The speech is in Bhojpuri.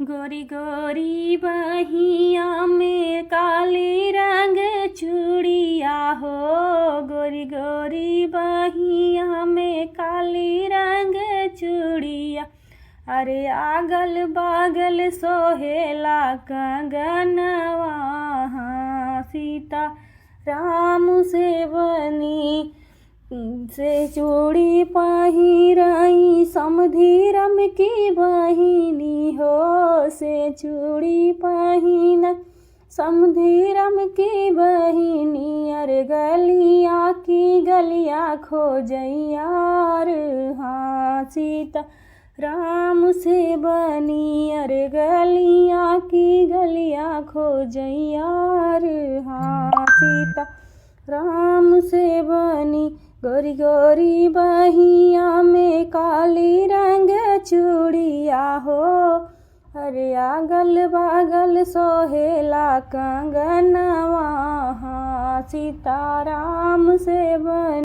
गोरी गोरी बहिया में काली रंग चूड़िया हो, गोरी गोरी बहिया में काली रंग चूड़िया। अरे आगल बागल सोहेला कंगनवा, सीता राम से बनी से चूड़ी पहिराई, समधी रम की बहिनी हो से चूड़ी पहिन, समधी रम की बहिनी। अरे गलिया की गलिया खोजैयार, हाँ सीता राम से बनी। अरे गलिया की गलिया खोजैयार, हाँ सीता राम से बनी। गोरी गोरी बहिया में काली रंग चूड़िया हो, अरे आगल बागल सोहेला कंगनवा, हाँ सीता राम से बनी।